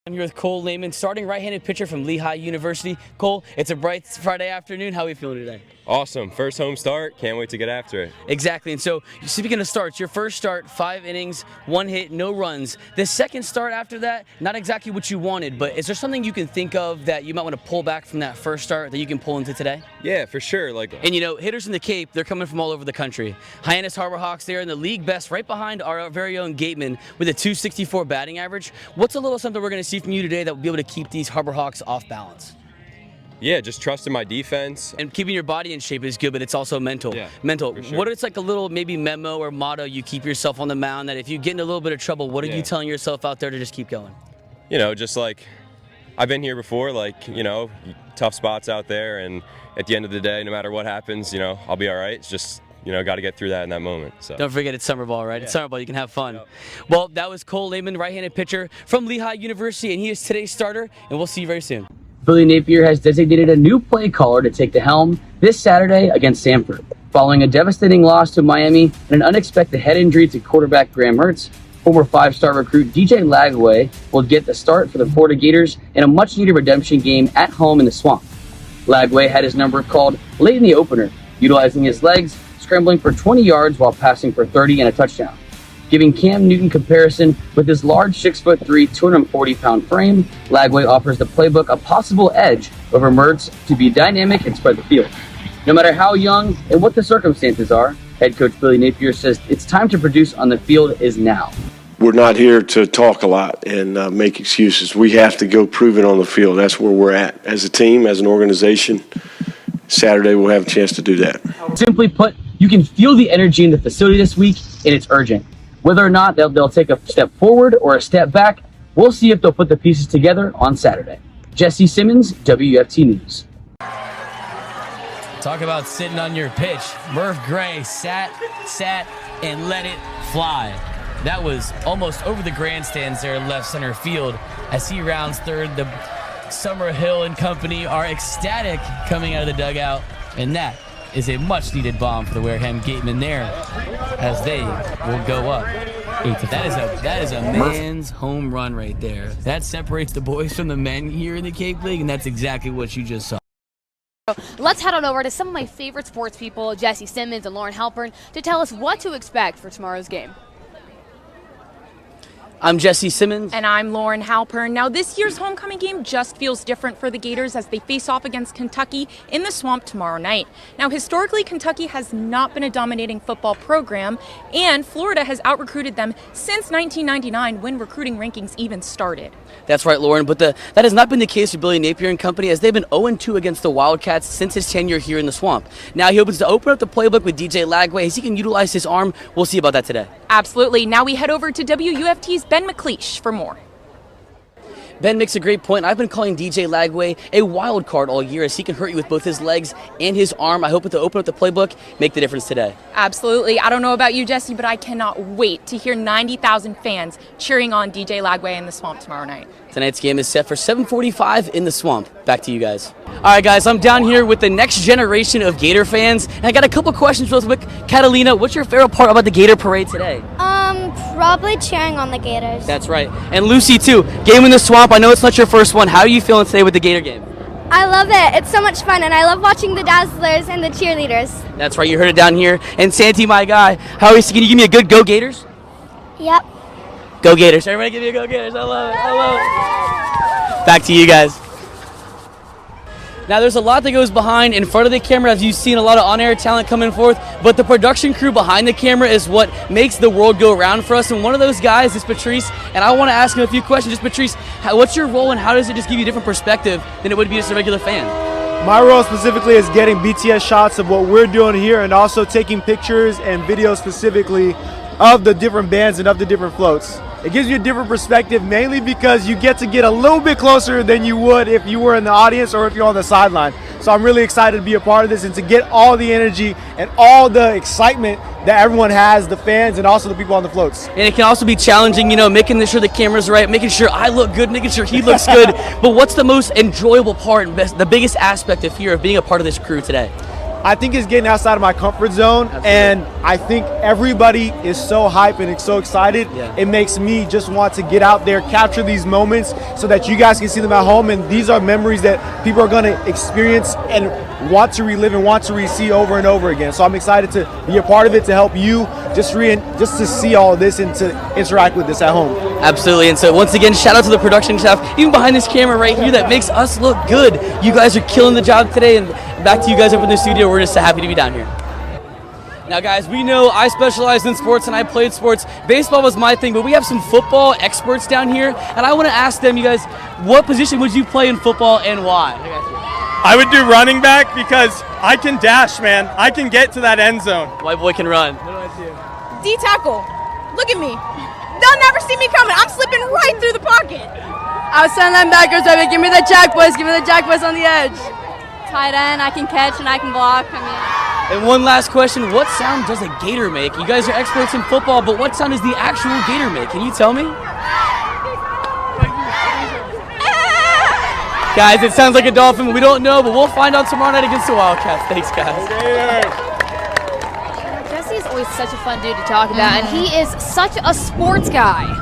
I'm here with Cole Lehman, starting right-handed pitcher from Lehigh University. Cole, it's a bright Friday afternoon. How are we feeling today? Awesome. First home start. Can't wait to get after it. Exactly. And so, speaking of starts, your first start, 5 innings, 1 hit, no runs. The second start after that, not exactly what you wanted, but is there something you can think of that you might want to pull back from that first start that you can pull into today? Yeah, for sure. And you know, hitters in the Cape, they're coming from all over the country. Hyannis Harbor Hawks, they're in the league best, right behind our very own Gateman with a 264 batting average. What's a little something we're going to see from you today that will be able to keep these Harbor Hawks off balance? Yeah, just trusting my defense. And keeping your body in shape is good, but it's also mental. Yeah, mental. for sure. What is like a little maybe memo or motto you keep yourself on the mound that if you get in a little bit of trouble, what are you telling yourself out there to just keep going? You know, just like I've been here before, tough spots out there, and at the end of the day, no matter what happens, I'll be all right. It's just, got to get through that in that moment. So don't forget it's summer ball, right? Yeah. It's summer ball. You can have fun. Yep. Well, that was Cole Lehman, right-handed pitcher from Lehigh University, and he is today's starter, and we'll see you very soon. Billy Napier has designated a new play caller to take the helm this Saturday against Sanford. Following a devastating loss to Miami and an unexpected head injury to quarterback Graham Mertz, former 5-star recruit DJ Lagway will get the start for the Florida Gators in a much-needed redemption game at home in the Swamp. Lagway had his number called late in the opener, utilizing his legs, scrambling for 20 yards while passing for 30 and a touchdown. Giving Cam Newton comparison with his large 6'3", 240-pound frame, Lagway offers the playbook a possible edge over Mertz to be dynamic and spread the field. No matter how young and what the circumstances are, head coach Billy Napier says it's time to produce on the field is now. We're not here to talk a lot and make excuses. We have to go prove it on the field. That's where we're at as a team, as an organization. Saturday we'll have a chance to do that. Simply put, you can feel the energy in the facility this week, and it's urgent. Whether or not they'll take a step forward or a step back, we'll see if they'll put the pieces together on Saturday. Jesse Simmons, WFT News. Talk about sitting on your pitch. Murph Gray sat, and let it fly. That was almost over the grandstands there in left center field. As he rounds third, the Summerhill and company are ecstatic coming out of the dugout, and that is a much-needed bomb for the Wareham Gatemen there as they will go up 8-5. That is a man's home run right there. That separates the boys from the men here in the Cape League, and that's exactly what you just saw. Let's head on over to some of my favorite sports people, Jesse Simmons and Lauren Halpern, to tell us what to expect for tomorrow's game. I'm Jesse Simmons. And I'm Lauren Halpern. Now, this year's homecoming game just feels different for the Gators as they face off against Kentucky in the Swamp tomorrow night. Now, historically, Kentucky has not been a dominating football program, and Florida has out-recruited them since 1999 when recruiting rankings even started. That's right, Lauren, but that has not been the case for Billy Napier and company as they've been 0-2 against the Wildcats since his tenure here in the Swamp. Now he hopes to open up the playbook with DJ Lagway as he can utilize his arm. We'll see about that today. Absolutely. Now we head over to WUFT's Ben McLeish for more. Ben makes a great point. I've been calling DJ Lagway a wild card all year as he can hurt you with both his legs and his arm. I hope to open up the playbook, make the difference today. Absolutely. I don't know about you, Jesse, but I cannot wait to hear 90,000 fans cheering on DJ Lagway in the Swamp tomorrow night. Tonight's game is set for 7:45 in the Swamp. Back to you guys. All right, guys, I'm down here with the next generation of Gator fans, and I got a couple questions real quick. Catalina, what's your favorite part about the Gator Parade today? Probably cheering on the Gators. That's right. And Lucy, too. Game in the Swamp. I know it's not your first one. How are you feeling today with the Gator game? I love it. It's so much fun, and I love watching the Dazzlers and the cheerleaders. That's right. You heard it down here. And Santi, my guy, can you give me a good Go Gators? Yep. Go Gators. Everybody give me a Go Gators. I love it. I love it. Back to you guys. Now, there's a lot that goes behind in front of the camera, as you've seen a lot of on-air talent coming forth, but the production crew behind the camera is what makes the world go around for us, and one of those guys is Patrice, and I want to ask him a few questions. Just, Patrice, what's your role, and how does it just give you a different perspective than it would be just a regular fan? My role specifically is getting BTS shots of what we're doing here and also taking pictures and videos specifically of the different bands and of the different floats. It gives you a different perspective, mainly because you get to get a little bit closer than you would if you were in the audience or if you're on the sideline. So I'm really excited to be a part of this and to get all the energy and all the excitement that everyone has, the fans and also the people on the floats. And it can also be challenging, making sure the camera's right, making sure I look good, making sure he looks good. But what's the most enjoyable part and the biggest aspect of here of being a part of this crew today? I think it's getting outside of my comfort zone. Absolutely. And I think everybody is so hyped and so excited. Yeah. It makes me just want to get out there, capture these moments so that you guys can see them at home. And these are memories that people are going to experience and want to relive and want to re-see over and over again. So I'm excited to be a part of it, to help you just to see all of this and to interact with this at home. Absolutely, and so once again, shout out to the production staff, even behind this camera right here that makes us look good. You guys are killing the job today, and back to you guys up in the studio. We're just so happy to be down here. Now guys, we know I specialize in sports and I played sports. Baseball was my thing, but we have some football experts down here, and I want to ask them, you guys, what position would you play in football and why? I would do running back because I can dash, man. I can get to that end zone. White boy can run. D tackle. Look at me. They'll never see me coming. I'm slipping right through the pocket. Outside linebackers, baby. Give me the jack boys. Give me the jack boys on the edge. Tight end, I can catch and I can block. And one last question, what sound does a gator make? You guys are experts in football, but what sound does the actual gator make? Can you tell me? Guys, it sounds like a dolphin. We don't know, but we'll find out tomorrow night against the Wildcats. Thanks, guys. Jesse's always such a fun dude to talk about, and he is such a sports guy.